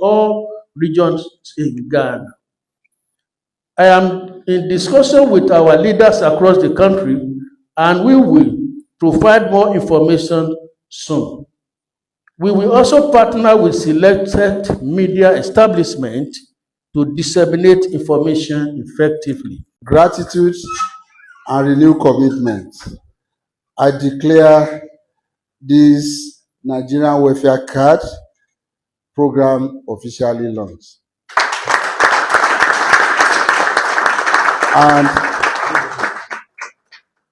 all regions in Ghana. I am in discussion with our leaders across the country, and we will provide more information soon. We will also partner with selected media establishments to disseminate information effectively. Gratitude and renewed commitment. I declare this Nigerian Welfare Card program officially launched. And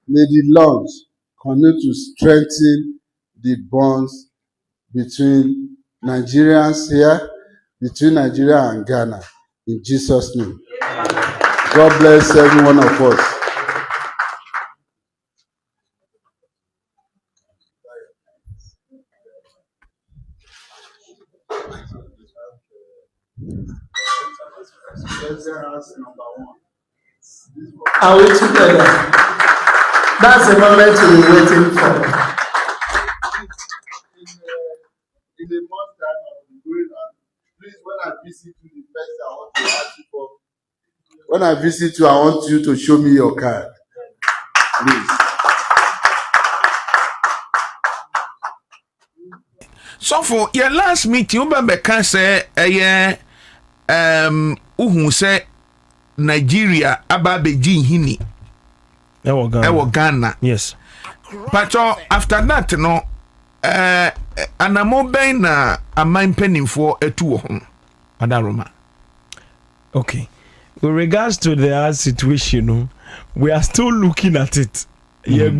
may the launch continue to strengthen the bonds between Nigerians here, between Nigeria and Ghana. In Jesus' name. God bless every one of us. Are we together? That's the moment we're waiting for. In a month time, I'll be going on. Please, when I visit you, the first I want to ask you for. When I visit you, I want you to show me your card. Please. So for your last meeting, you can say, uhu say Nigeria ababeji hini. Ewo Ghana. Yes. But after that, no, anamo ben na amain penning for a two home. Adaroma. Okay. With regards to the situation, we are still looking at it. To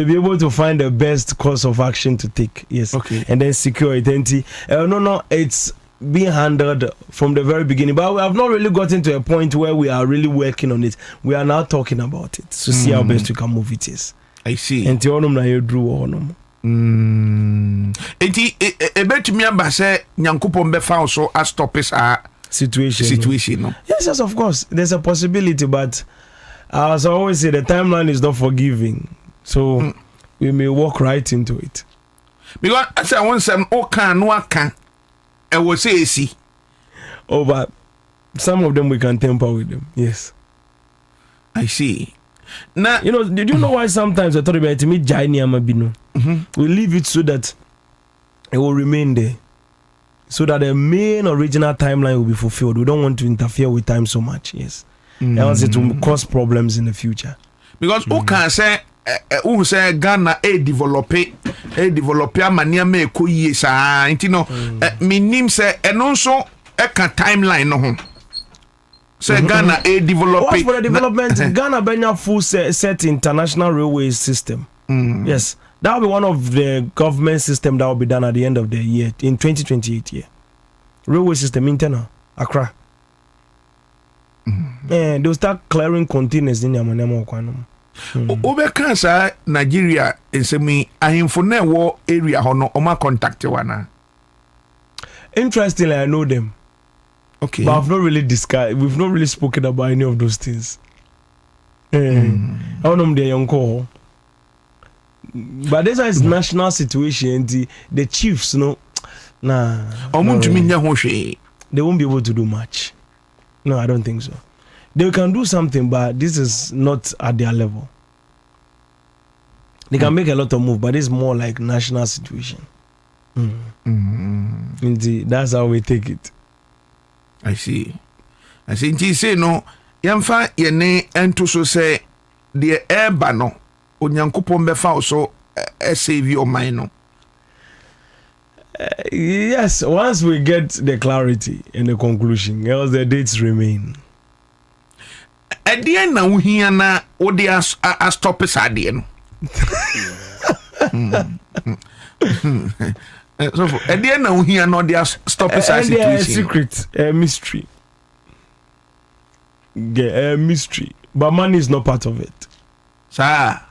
be able to find the best course of action to take. Yes. Okay. And then secure identity. No, it's being handled from the very beginning, but we have not really gotten to a point where we are really working on it. We are now talking about it to see how best we can move it is. I see. And tionum na yedru honum. Enti ebetumi aba se nyankopon be fa so a stop is a situation no. Yes, of course. There's a possibility, but as I always say, the timeline is not forgiving. So we may walk right into it. Because I say once no can I will say see. Oh, but some of them we can temper with them. Yes. I see. Now, did you know why sometimes I thought about me we leave it so that it will remain there. So that the main original timeline will be fulfilled. We don't want to interfere with time so much. Yes. Else it will cause problems in the future. Because who can say Ghana develop mania me ko yie sa intino minim say eno so e kan timeline no ho say Ghana develop for the development Ghana benya full set international railway system. Yes, that will be one of the government system that will be done at the end of the year in 2028 year. Railway system internal Accra. And they'll start clearing containers in Yamanemo Kwanum. Obeka sa Nigeria ensemi ahemfo na wo area ho no oma contact wana. Interestingly, I know them. Okay. But I've not really discussed, we've not really spoken about any of those things. I don't know their young call. But this is national situation. The chiefs, they won't be able to do much. No, I don't think so. They can do something, but this is not at their level. They can make a lot of moves, but it's more like national situation. Indeed, that's how we take it. I see. Indeed, say no. Yamfa yene ento so say the eba no onyankopon befa so save your mind no. Yes, once we get the clarity and the conclusion, else the dates remain. At the end, now we are na odi a stop us at the end. So at the end, now we are not the stop us at the secret, a mystery. A mystery, but money is not part of it. Sir,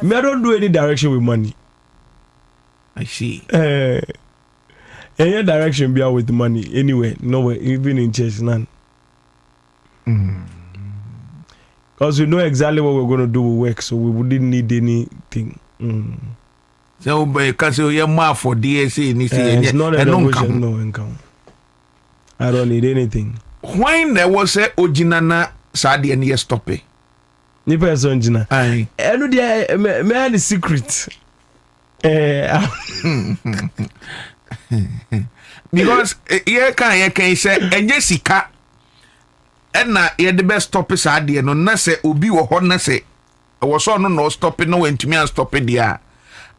me I don't do any direction with money. I see. Any direction be out with money anywhere, nowhere, even in church, none. Because we know exactly what we're going to do with work, so we wouldn't need anything. So because you more for DSA ni say it's not a devotion, no income. I don't need anything. When there was a ojinana sadi and yes stop it. Ni person jina. Aye. Eno dia me the secret. Because ye can say enye sika na ye the best stop sadi no na say obi wo ho na say was no stop it no wentumi and stop it there.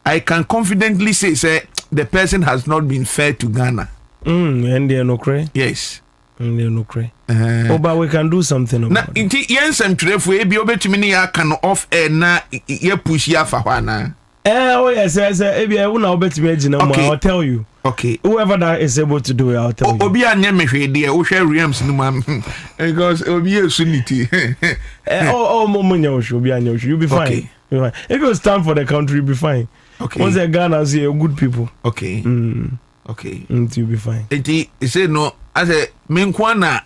I can confidently say the person has not been fair to Ghana. And they no cray. Yes. And they no cray. But we can do something about it. Inti yensem trefu ebi obetumi ni ya kan off air na ye push ya fa hwa na. Oh yes, ebi e una obetumi agina mo, I'll tell you. Okay. Whoever that is able to do it, I'll tell you. Obi anya mehwe de wo hwe Rams no mam. Because obi esunity. Momunya osho, obi anya osho, you'll be fine. Okay. If you stand for the country, you'll be fine. Okay. Once the Ghana see good people. Okay. Okay. You'll be fine. Enti say no, I say menkwana.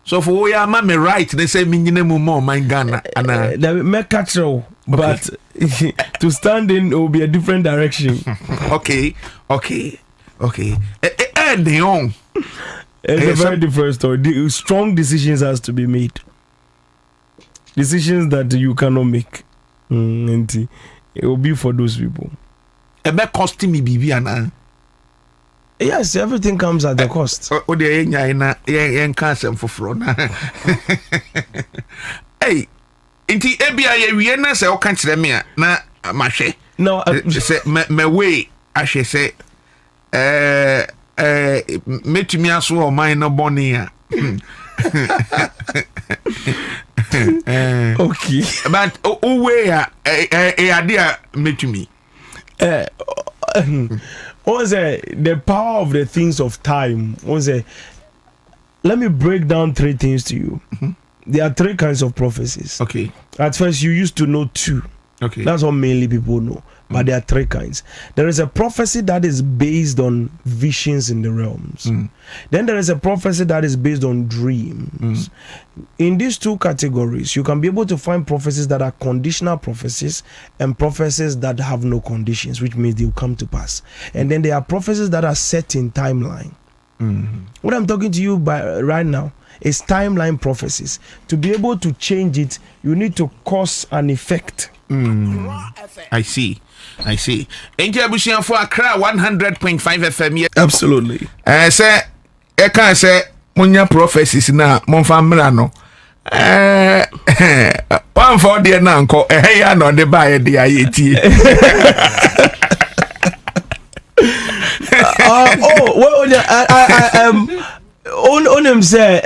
So for we are me right, they say me nyina mu more my Ghana and that make catch but to stand in will be a different direction. Okay. Neon. It's a very different story. Strong decisions has to be made. Decisions that you cannot make. And it will be for those people. It may cost me bibi ana. Yes, everything comes at the cost. O de enya na yen cancel for fro na. Hey, inti ebia ye wie na se o kan kire me na mahwe. No, say me way ahwe say metumi aso o man no boni a. Okay. But way idea metumi. The power of the things of time. Let me break down three things to you. There are three kinds of prophecies. Okay. At first, you used to know two. Okay. That's what mainly people know. But there are three kinds. There is a prophecy that is based on visions in the realms. Then there is a prophecy that is based on dreams. In these two categories, you can be able to find prophecies that are conditional prophecies and prophecies that have no conditions, which means they will come to pass. And then there are prophecies that are set in timeline. What I'm talking to you by right now is timeline prophecies. To be able to change it, you need to cause an effect. I see. Enje abusian for Accra 100.5 FM. Absolutely. Say e kan say munya prophecies na monfa mra no. One for the na nko ya no de ba ye de ayeti. On him say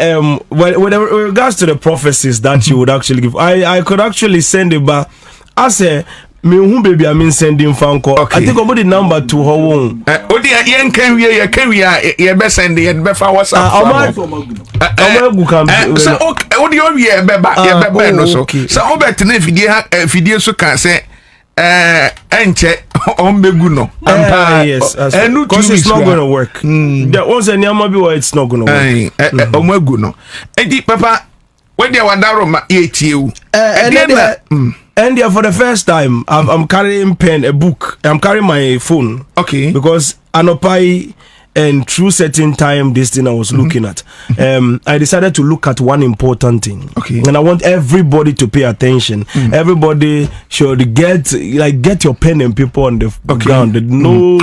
with regards to the prophecies that you would actually give, I could actually send it back. I say me who baby I mean sending phone call. Okay. I think about the number to her own. Odi yen can we ye be send ye be fa WhatsApp. So okay odi ye be ba no so. So obet na fidie so kan say enche ombegu no. Yes, because it's not going to work. There was a nyama bi it's not going to work. Omegu no. Edi papa when they wadaro ma ye tie and yeah, for the first time, I'm carrying a book. I'm carrying my phone. Okay. Because Anopai and through certain time, this thing I was looking at, I decided to look at one important thing. Okay. And I want everybody to pay attention. Everybody should get your pen and paper on the ground. No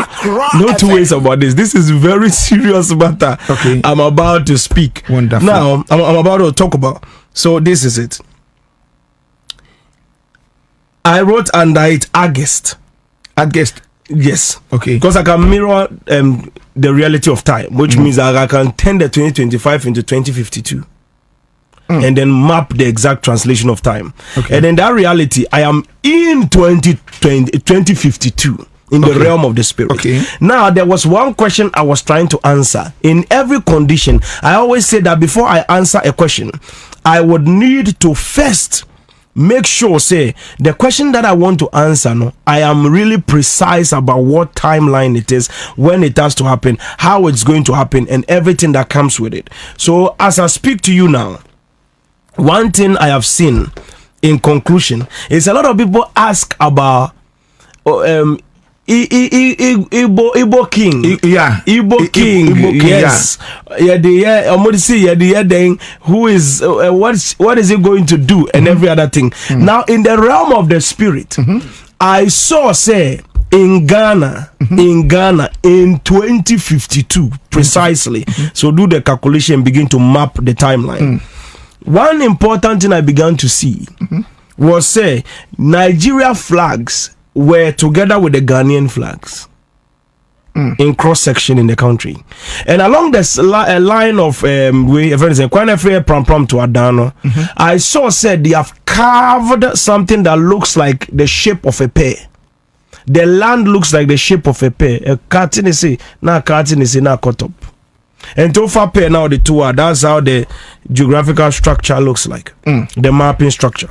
two ways about this. This is very serious matter. Okay. I'm about to speak. Wonderful. Now, I'm about to talk about. So this is it. I wrote under it August. Yes. Okay. Because I can mirror the reality of time, which means that I can turn the 2025 into 2052. And then map the exact translation of time. Okay. And then that reality, I am in 2052 in the realm of the spirit. Okay. Now, there was one question I was trying to answer. In every condition, I always say that before I answer a question, I would need to first make sure, say, the question that I want to answer, no, I am really precise about what timeline it is, when it has to happen, how it's going to happen, and everything that comes with it. So, as I speak to you now, one thing I have seen in conclusion is a lot of people ask about Igbo king. Igbo king. Yes. Then who is what is he going to do and every other thing. Now in the realm of the spirit, I saw say in Ghana in 2052 precisely. So do the calculation, begin to map the timeline. One important thing I began to see was say Nigeria flags were together with the Ghanaian flags in cross section in the country, and along this line of pram to Adano, I saw said they have carved something that looks like the shape of a pear. The land looks like the shape of a pear. A carton is na cut up. And to far pear now the two are. That's how the geographical structure looks like. The mapping structure.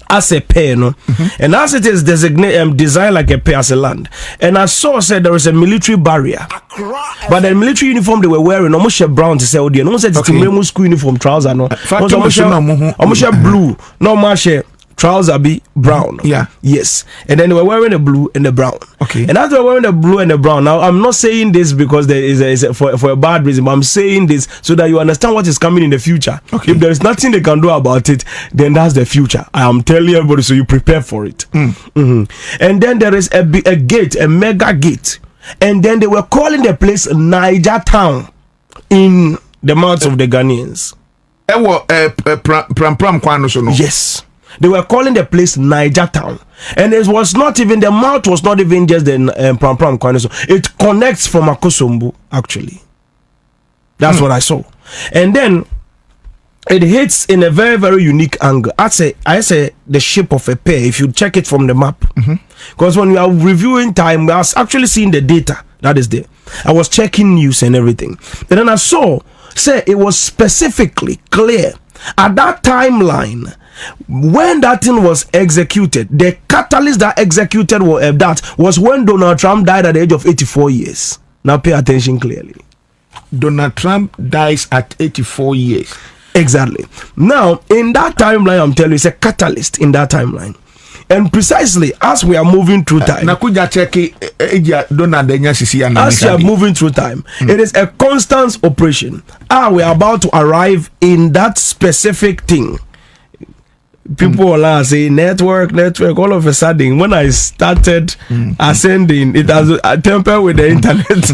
As a pear, no, and as it is designed like a pear as a land. And I saw said there is a military barrier, but the military uniform they were wearing almost brown to say, oh dear, no one said it's a school uniform trousers, no, almost blue, no much. Trousers be brown. Yeah. Yes. And then they were wearing the blue and the brown. Okay. And as they were wearing the blue and the brown, now I'm not saying this because there is for a bad reason, but I'm saying this so that you understand what is coming in the future. Okay. If there is nothing they can do about it, then that's the future. I am telling everybody, so you prepare for it. And then there is a gate, a mega gate. And then they were calling the place Niger Town in the mouths of the Ghanaians. Yes. They were calling the place Niger Town, and it was not even the mouth was not even just the Pram Kwanoso. It connects from Akosombo actually. That's what I saw, and then it hits in a very very unique angle. I say the shape of a pear. If you check it from the map, because when we are reviewing time, I was actually seeing the data that is there. I was checking news and everything, and then I saw say it was specifically clear at that timeline. When that thing was executed, the catalyst that executed that was when Donald Trump died at the age of 84 years. Now pay attention clearly. Donald Trump dies at 84 years. Exactly. Now, in that timeline, I'm telling you, it's a catalyst in that timeline. And precisely as we are moving through time, as we are moving through time, it is a constant operation. We are about to arrive in that specific thing. People will say network. All of a sudden, when I started ascending, it has tempered with the internet.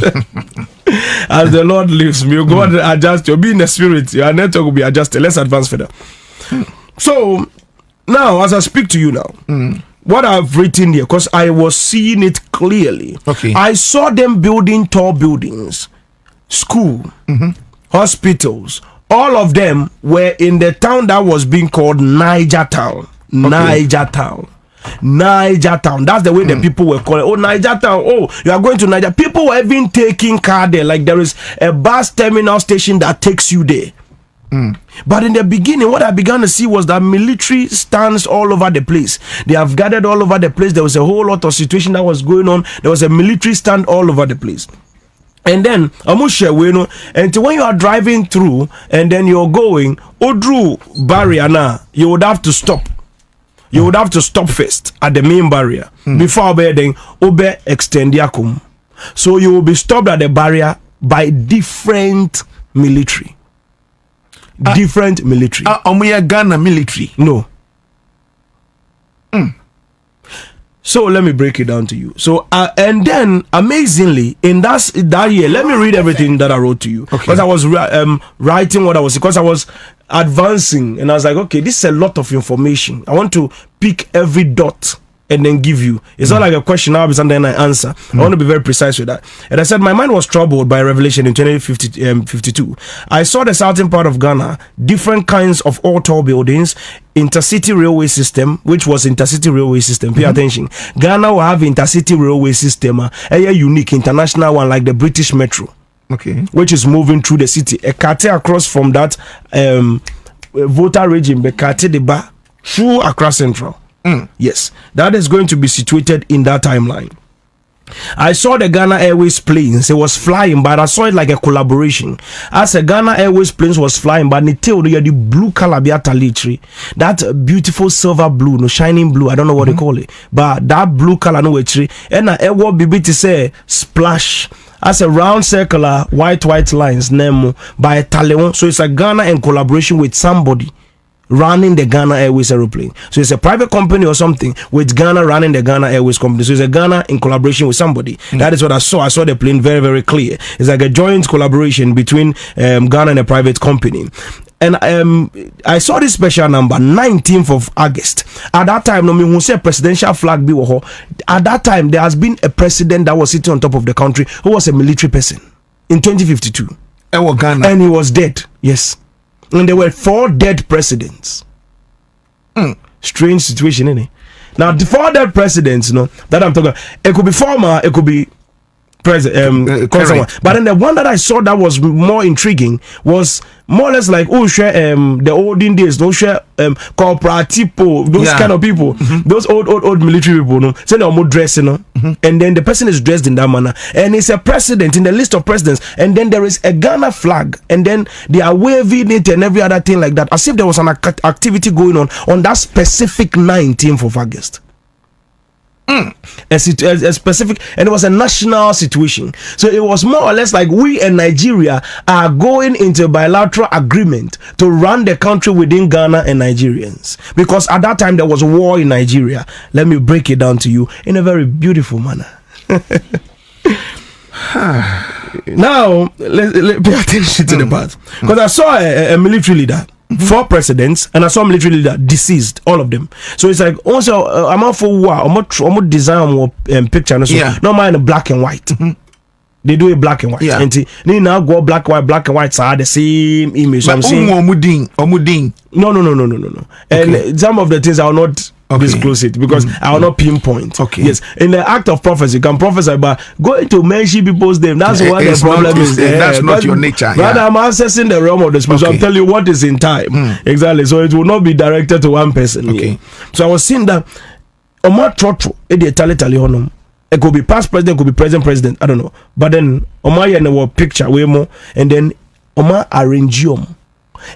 As the Lord lives, may God adjust. You'll be in the spirit. Your network will be adjusted. Let's advance further. So now, as I speak to you now, what I've written here, because I was seeing it clearly. Okay. I saw them building tall buildings, school, hospitals. All of them were in the town that was being called Niger Town. Niger Town. That's the way the people were calling. Oh, Niger Town. Oh, you are going to Niger. People were even taking car there. Like there is a bus terminal station that takes you there. But in the beginning, what I began to see was that military stands all over the place. They have gathered all over the place. There was a whole lot of situation that was going on. There was a military stand all over the place. And then and when you are driving through and then you're going Odru barrier now, you would have to stop. You would have to stop first at the main barrier before then Obe extend Yakum. So you will be stopped at the barrier by different military. Different military. Ghana military. No. So let me break it down to you. So and then amazingly in that year, let me read everything that I wrote to you because I was writing what I was because I was advancing and I was like, okay, this is a lot of information. I want to pick every dot and then give you. It's not like a question now, and then I answer. I want to be very precise with that. And I said my mind was troubled by revelation in 2052. I saw the southern part of Ghana, different kinds of all tall buildings, intercity railway system, which was intercity railway system. Pay attention. Ghana will have intercity railway system, a unique international one like the British Metro. Okay. Which is moving through the city. A carte across from that voter region, the carte de ba through Accra Central. Yes, that is going to be situated in that timeline. I saw the Ghana Airways planes. It was flying, but I saw it like a collaboration. As a Ghana Airways planes was flying, but the blue color that beautiful silver blue, no shining blue. I don't know what they call it, but that blue color no tree. And I ever be to say splash. As a round circular white lines name by a Talion. So it's a Ghana in collaboration with somebody running the Ghana Airways aeroplane. So it's a private company or something with Ghana running the Ghana Airways company. So it's a Ghana in collaboration with somebody. That is what I saw. I saw the plane very, very clear. It's like a joint collaboration between Ghana and a private company. And I saw this special number, 19th of August. At that time, no, me say presidential flag be at that time, there has been a president that was sitting on top of the country who was a military person in 2052. Ghana. And he was dead. Yes. And there were 4 dead presidents. Strange situation, innit? Now, the 4 dead presidents, that I'm talking about, it could be former, it could be president, but then the one that I saw that was more intriguing was more or less like the olden days, those cooperative people, those kind of people, those old military people, say they're more dressing, and then the person is dressed in that manner, and it's a president in the list of presidents, and then there is a Ghana flag, and then they are waving it and every other thing like that, as if there was an activity going on that specific 19th of August. A specific, and it was a national situation. So it was more or less like we and Nigeria are going into a bilateral agreement to run the country within Ghana and Nigerians, because at that time there was war in Nigeria. Let me break it down to you in a very beautiful manner. Now let's pay attention to the part, because I saw a military leader, 4 presidents, and I saw military leader deceased, all of them. So it's like also I'm out for war. I'm design picture, no mind black and white. They do it black and white. And they now go black and white are the same image. So I'm saying no. And some of the things I will not disclose it, because I will not pinpoint. Yes, in the act of prophecy, you can prophesy, but going to mention people's name, that's what the problem is. That's not your nature. But I'm accessing the realm of the spirit. So I'm telling you what is in time. Exactly. So it will not be directed to one person. So I was seeing that Omar Trotro, it could be past president, it could be president, I don't know. But then Omar a picture way more, and then Omar Arrangium,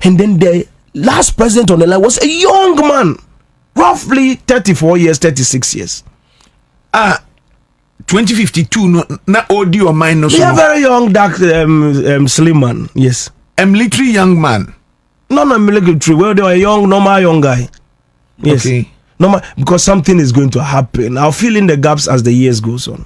and then the last president on the line was a young man, roughly 34 years, 36 years. 2052, not audio minus. They are very young, dark, slim man. Yes. A military young man. No, military. Well, they are young, normal young guy. Yes. Okay. Normal, because something is going to happen. I'll fill in the gaps as the years goes on.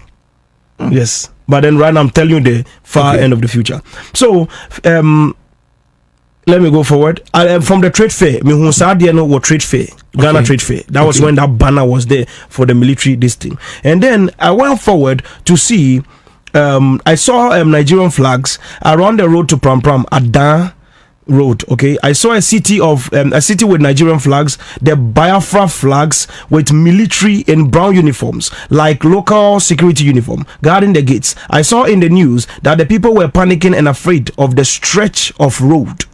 Yes. But then right now I'm telling you the far end of the future. So, let me go forward. From the trade fair, trade fair, Ghana trade fair. That was when that banner was there for the military this thing. And then I went forward to see. I saw Nigerian flags around the road to Pram Adan Road. I saw a city with Nigerian flags, the Biafra flags with military in brown uniforms, like local security uniform, guarding the gates. I saw in the news that the people were panicking and afraid of the stretch of road.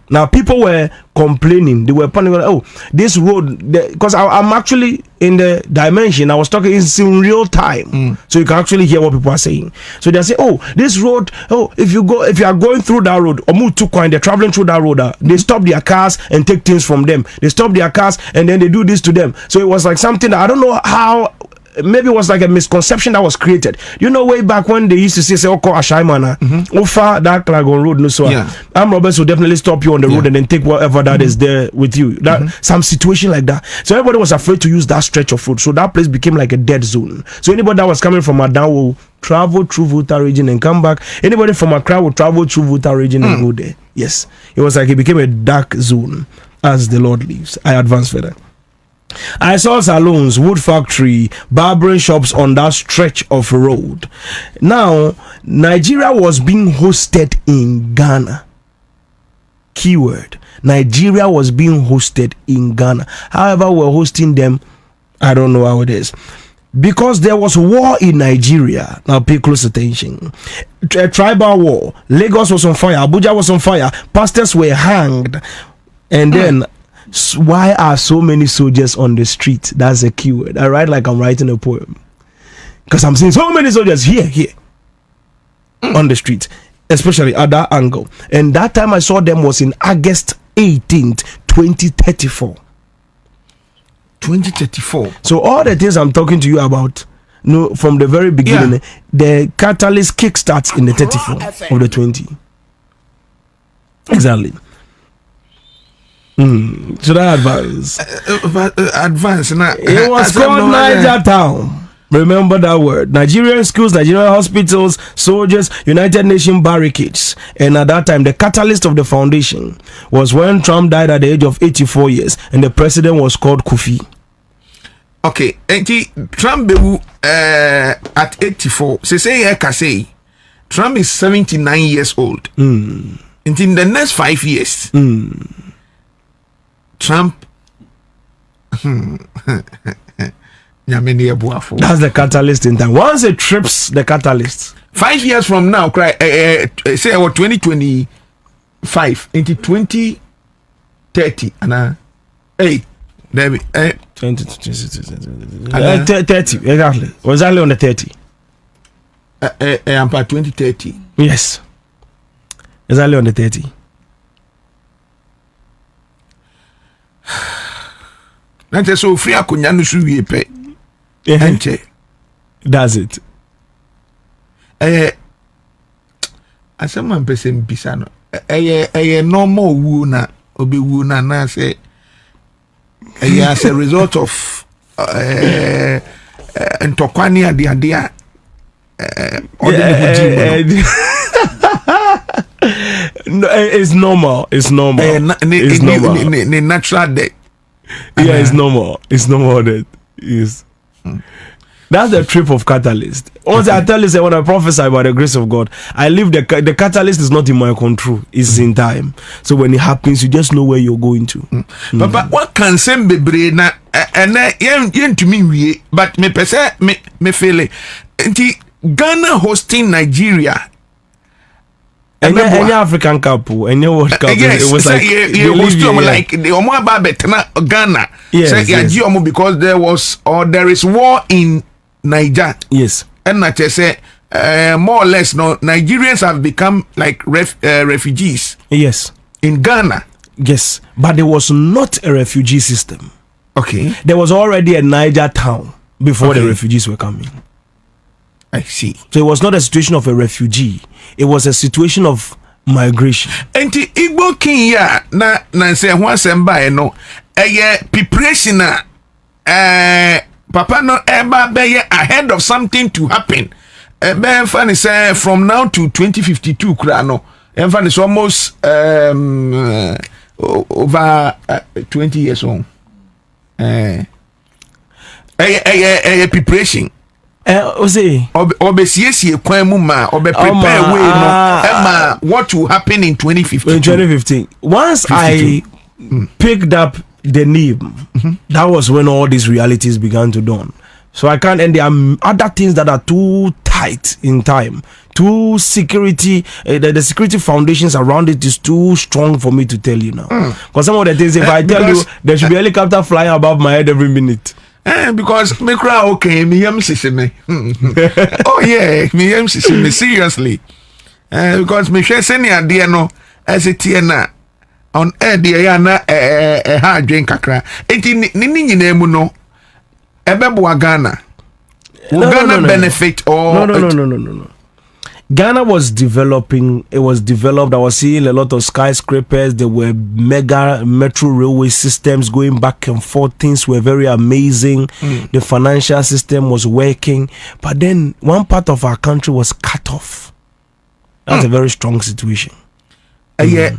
Now people were complaining, they were panicking. Oh, this road, because I'm actually in the dimension. I was talking in real time, so you can actually hear what people are saying. So they say, oh, this road. Oh, if you are going through that road, or they're traveling through that road, they stop their cars and take things from them. They stop their cars and then they do this to them. So it was like something that I don't know how. Maybe it was like a misconception that was created. You know, way back when they used to say Ashaimana, Ofa that Klagon road, no so armed robbers will definitely stop you on the road and then take whatever that is there with you. That some situation like that. So everybody was afraid to use that stretch of road. So that place became like a dead zone. So anybody that was coming from Adan will travel through Volta region and come back. Anybody from Accra will travel through Volta region and go there. Yes. It was like it became a dark zone as the Lord lives. I advance further. I saw salons, wood factory, barbering shops on that stretch of road. Now, Nigeria was being hosted in Ghana. Keyword. Nigeria was being hosted in Ghana. However, we're hosting them, I don't know how it is. Because there was war in Nigeria. Now pay close attention. A tribal war. Lagos was on fire. Abuja was on fire. Pastors were hanged. And then why are so many soldiers on the street? That's a keyword. I write like I'm writing a poem. Because I'm seeing so many soldiers here on the street, especially at that angle. And that time I saw them was in August 18th, 2034. 2034. So all the things I'm talking to you about, no, from the very beginning, the catalyst kickstarts in the 34 of the 20. Exactly. Should I advance? Advance. It was called Niger Town. Remember that word. Nigerian schools, Nigerian hospitals, soldiers, United Nations barricades. And at that time, the catalyst of the foundation was when Trump died at the age of 84 years and the president was called Kofi. Okay, and Trump at 84. Say Trump is 79 years old. And in the next 5 years, Trump that's the catalyst in time. Once it trips the catalyst, 5 years from now, say about 2025 into 2030 and 20 30 exactly. Was only on the 30. And by 2030. Yes, exactly on the 30. That's so free. I couldn't pay. That's it. Asema mpese mpisa no. Normal wu na obi wu na say as a result of ntokwani ade no, it's normal. It's normal. It's normal. Natural death. Yeah, it's normal. It's normal that is. That's the trip of catalyst. Once I tell you, say, when I prophesy by the grace of God, I leave the catalyst is not in my control. It's in time. So when it happens, you just know where you're going to. Papa, what can say be brain na and yen to me but me pese me feel it. Ghana hosting Nigeria. Any African couple, any World Cup, yes, it was like like the Omo Babetana Ghana. Yes, yes. Because there is war in Niger. Yes, and not say more or less. No, Nigerians have become like refugees. Yes, in Ghana. Yes, but there was not a refugee system. Okay, there was already a Niger town before the refugees were coming. I see. So it was not a situation of a refugee. It was a situation of migration. And the Igbo king ya na say once and no preparation papa no eba be ahead of something to happen. Ben fan say from now to 2052 kra no. En fan is almost over 20 years on. Preparation. Obesiesie kwan mu ma prepare way no what will happen in 2015. In 2015, once 52. I picked up the name, that was when all these realities began to dawn. So I can't, and there are other things that are too tight in time, too security, the security foundations around it is too strong for me to tell you now. Because some of the things, if I tell you, there should be a helicopter flying above my head every minute. Because me cry okay, me yam me. Oh yeah, me yam me seriously. Because me share send idea no as it na on air dia na hard drink kakra. Enti ni nyina mu no ebebo Ghana. Ghana benefit or no. Ghana was developing. It was developed. I was seeing a lot of skyscrapers. There were mega metro railway systems going back and forth. Things were very amazing. The financial system was working. But then one part of our country was cut off. That's a very strong situation. Yeah.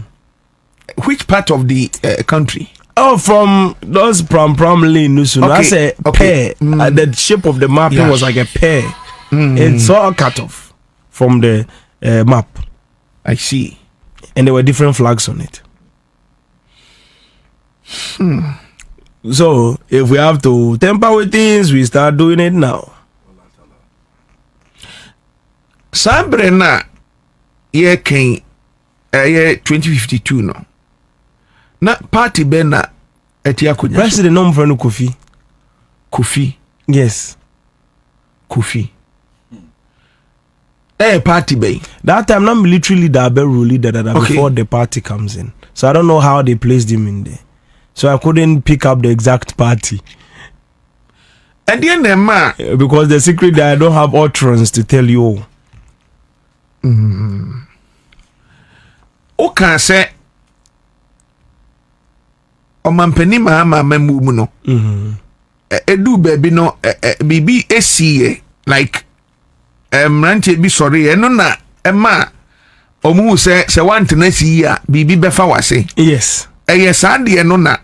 Which part of the country? Oh, from those primarily Nusu. That's a pear. The shape of the mapping was like a pear. It's all cut off from the map. I see. And there were different flags on it. So if we have to tamper with things, we start doing it now. Sabrina, yeah, King, 2052 no. Na party bena President no friend Kofi. Kofi. Yes. Kofi. party bay. That time, not military leader, but rule leader before the party comes in. So I don't know how they placed him in there. So I couldn't pick up the exact party. And then the man, because the secret that I don't have utterance to tell you. O can say, o mampeni Mahama memu no. Edu baby no bibi esi like ranche bi sorry eno na ema omu se want na si ya bibi befa wase. Yes. Yes, ade eno na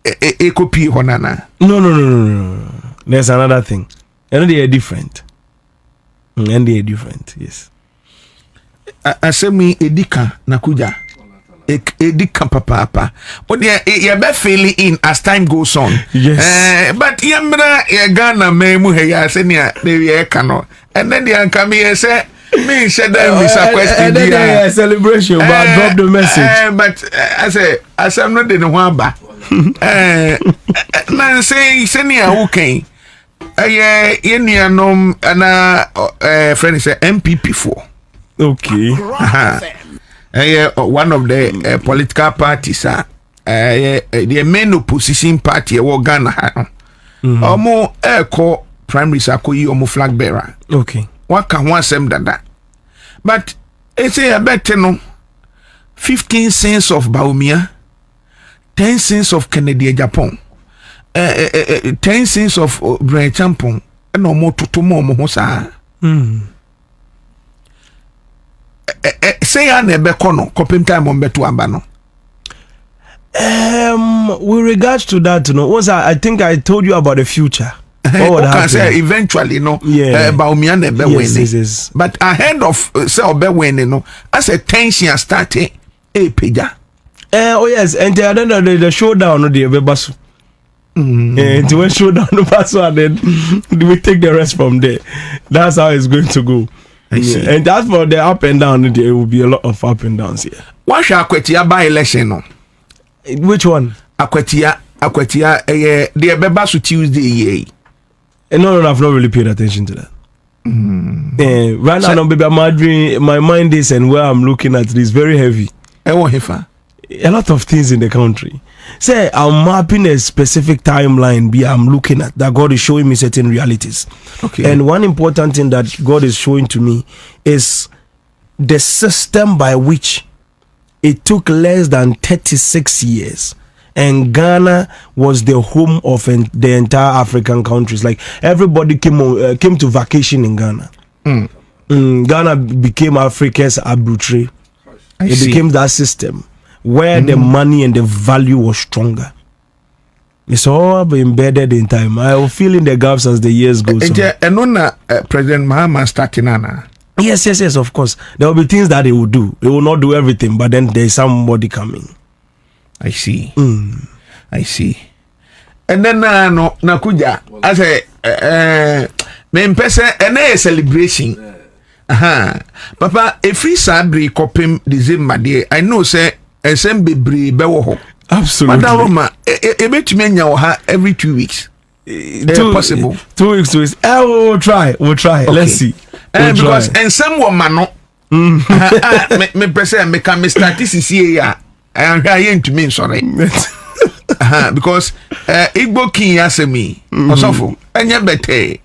e copy honana. No. There's another thing. And they are different. And they are different. Yes. Asemi edika nakuja. Edika papa. But you be feeling in as time goes on. Yes. But yamra ye Ghana memu he ya senia they kano. And then they come here say me said them is a question. And then they celebration but drop the message. But I say as I'm not the one ba. Man say senia okay. Yenianom ana friend say MPP4. Okay. One of the political parties the main opposition party wo Ghana ha. Omo eko primary sakoyi omo flag bearer. Okay. Waka ho asem dada. But say a better no 15 cents of Baumia, 10 cents of Kennedy Japan. 10 cents of Brian Champon and no more to more mohosa. Say I never kono coping time on betu ambano. With regards to that, I think I told you about the future. What would happen? Say eventually, Baumia never yes. But ahead of say obe winning, as a tension started, peja. Oh yes, and the showdown the Bebasu. And when showdown the password, then we take the rest from there. That's how it's going to go. I see. And that's for the up and down. There will be a lot of up and downs here. What shall Akwetia by election? No? Which one? Akwetia, the Bebasu Tuesday. No, I've not really paid attention to that. Right now, baby, my mind is and where I'm looking at it is very heavy. A lot of things in the country. Say I'm mapping a specific timeline I'm looking at that God is showing me certain realities. Okay. And one important thing that God is showing to me is the system by which it took less than 36 years and Ghana was the home of the entire African countries. Like everybody came to vacation in Ghana. Ghana became Africa's arbitrary. It became that system where the money and the value was stronger. It's all embedded in time. I will fill in the gaps as the years go on. And President Mahama starting Anna. Yes, of course. There will be things that he will do. He will not do everything, but then there is somebody coming. I see. I see. And then nakuja as a me mpese a celebration. Papa, if we sabri kopim December day, I know say SMB bebre bewo ho. Absolutely. Madam, betumi nya ha every 2 weeks. Possible. 2 weeks. We'll try. Okay. Let's see. Because and some woman no. Me pese me can start this here. I am here to mean sorry. Because Igbo king asemi osofo enye bete.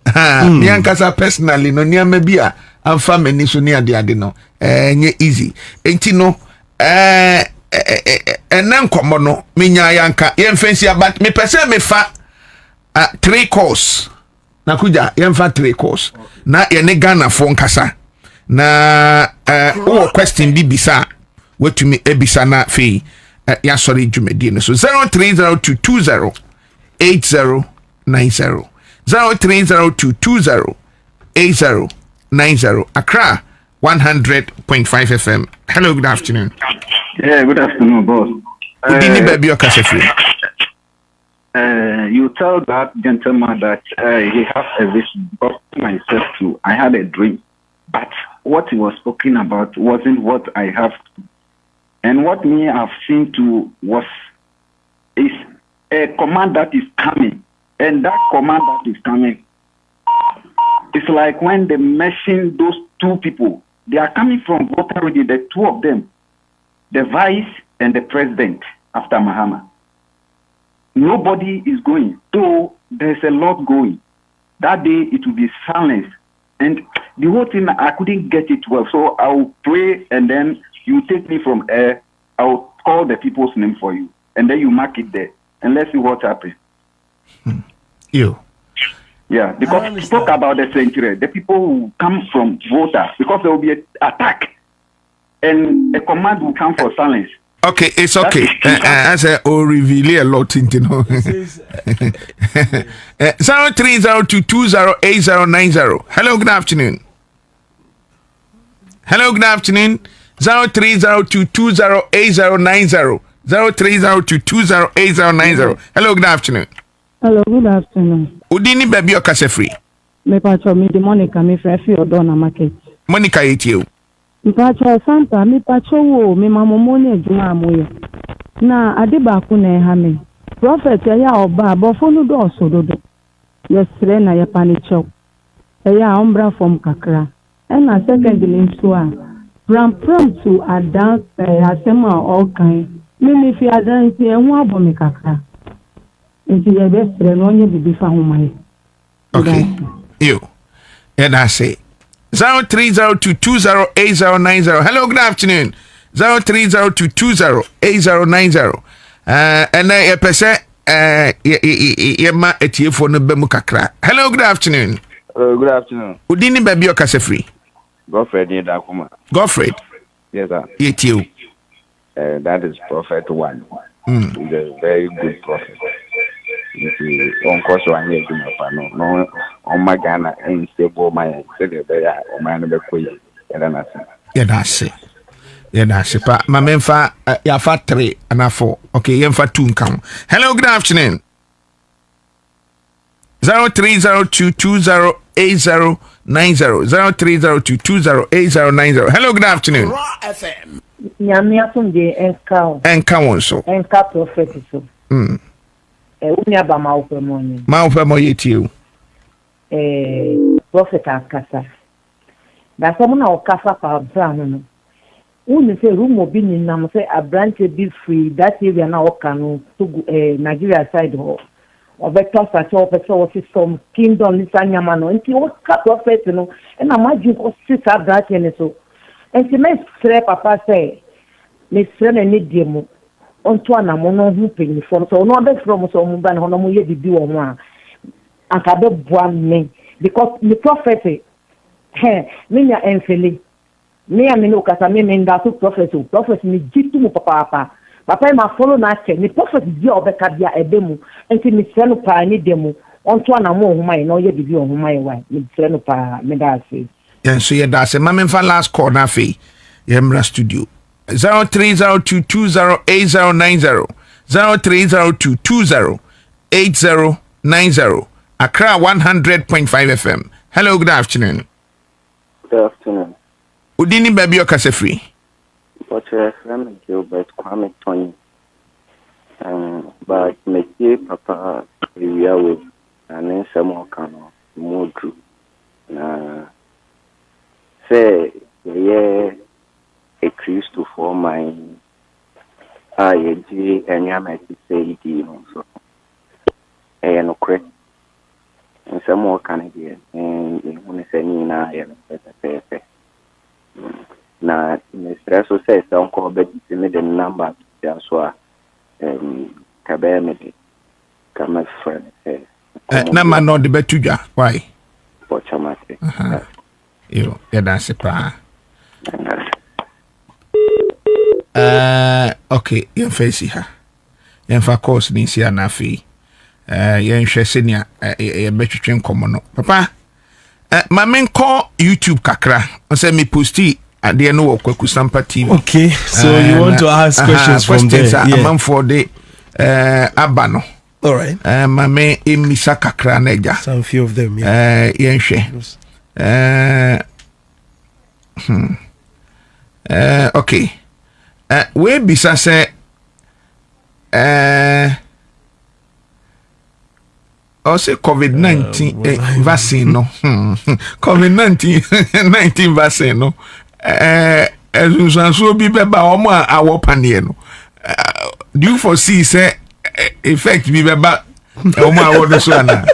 Nyankasa personally no nia mebia amfa mani so ne ade no enye easy. Enti no enen komo no menya yanka yemfensi about me pese me fa 3 course nakuja yemfa 3 course na ye ne Ghana fo nkasa na o question bibisa wetumi ebisa na fe ya sorry dwumadi no so 0302208090 0302208090 Accra 100.5 FM. Hello, good afternoon. Yeah, good afternoon, boss. You tell that gentleman that he has a vision. But myself too, I had a dream, but what he was talking about wasn't what I have. And what me I've seen too is a command that is coming, and that command that is coming, it's like when they mention those two people. They are coming from voter region, the two of them, the vice and the president after Mahama. Nobody is going. So there's a lot going. That day it will be silence. And the whole thing, I couldn't get it well. So I'll pray and then you take me from air. I'll call the people's name for you. And then you mark it there. And let's see what happens. You. Yeah, because we spoke about the century, the people who come from voters, because there will be an attack and a command will come for silence. Okay, it's okay. I say, reveal a lot, you know. 0302208090. Hello, good afternoon. Hello, good afternoon. 0302208090. 0302208090. Hello, good afternoon. Hello, good afternoon. Udini baby o kase free. Me pacho me the Monica me frefi odona market. Monica yetio. Me pacho Santa me pacho wo me mamomoni ejuma amoye. Na ade ba ku na ha me. Prophet ya oba abofo no do osododo. Yesre na ye panicho. Ya ombra from kakra. Na secondly nso a pram to adance asema all kind. Me fi adance e hu abomi kakra. Okay. You. And I say 0302208090. Hello, good afternoon. 0302208090. And I percent yema etiefo no bemu kakra. Hello, good afternoon. Good afternoon. Udini baby o kase free. Godfred ni Dakuma. Godfred. Yes, sir. Yetio. That is Prophet 1. He's a very good prophet. On course one year no on my Ghana and stable my bear or my number queen. Yeah, that's it. Yeah, that's it. But my men fa ya fa 3 and a 4. Okay, yen fa 2 count. Hello, good afternoon. 0302208090. 0302208090. Hello, good afternoon. FM. Nyamia funde enka wonso. Enka prophet so. Unya ba ma opemoni. Ma opemoni yetio. Prophet akasa. Da so na okasa pa brano no. Uni se room obi ni na mo se abrante be free that area na okano to Nigeria side ho. Obeto sa cho obeto o some kingdom ni sanyama no. Nti o ka prophet no e na maju ko sisa abrante ni so. Enti me sre papa say me sre na ni diemu onto anamo no hu penny for so no be from so mu ba na no mu ye bibi wo ho a aka be boa me because the prophet me nya enfele me am no kasa me nda so prophet me jitu mu papa ma follow na che ni prophet di obeka bia ebe mu enti me sre no pa ni demu onto anamo ho mai no ye bibi wo ho mai wa me sre no pa me da say. Yeah, so yeah, that's it. Mama for last call na fe. Yemra studio. 0302208090. 0302208090. Accra 100.5 FM. Hello, good afternoon. Good afternoon. Udini baby o kase free. But I'm Gilbert Kwame Tony. But me papa we are with and some kano more true. Say yeah a Christ for my and Yamet say so no credit and some more Canadian and when I say Nina now Mr. So says don't call but the number that's why Kabemedi come friend number not the betuja why Pochamate. You that's it pa. Okay, yen face her. Yen fa course ni si anafi. Yen hwe senia ye betwetwen komo no. Papa, ma men call YouTube kakra. O say me posti ade no wo Kwaku Sampa TV. Okay, so you want to ask questions from there. Yeah. Man for the abano. All right. Ma men emisa kakra na eja. Some few of them, yeah. Yen hwe. Okay. We bisa say say COVID-19 vaccine no. COVID-19 vaccine no. So be beba omo awo panie no. Do you foresee say effect be beba omo awo do so ana?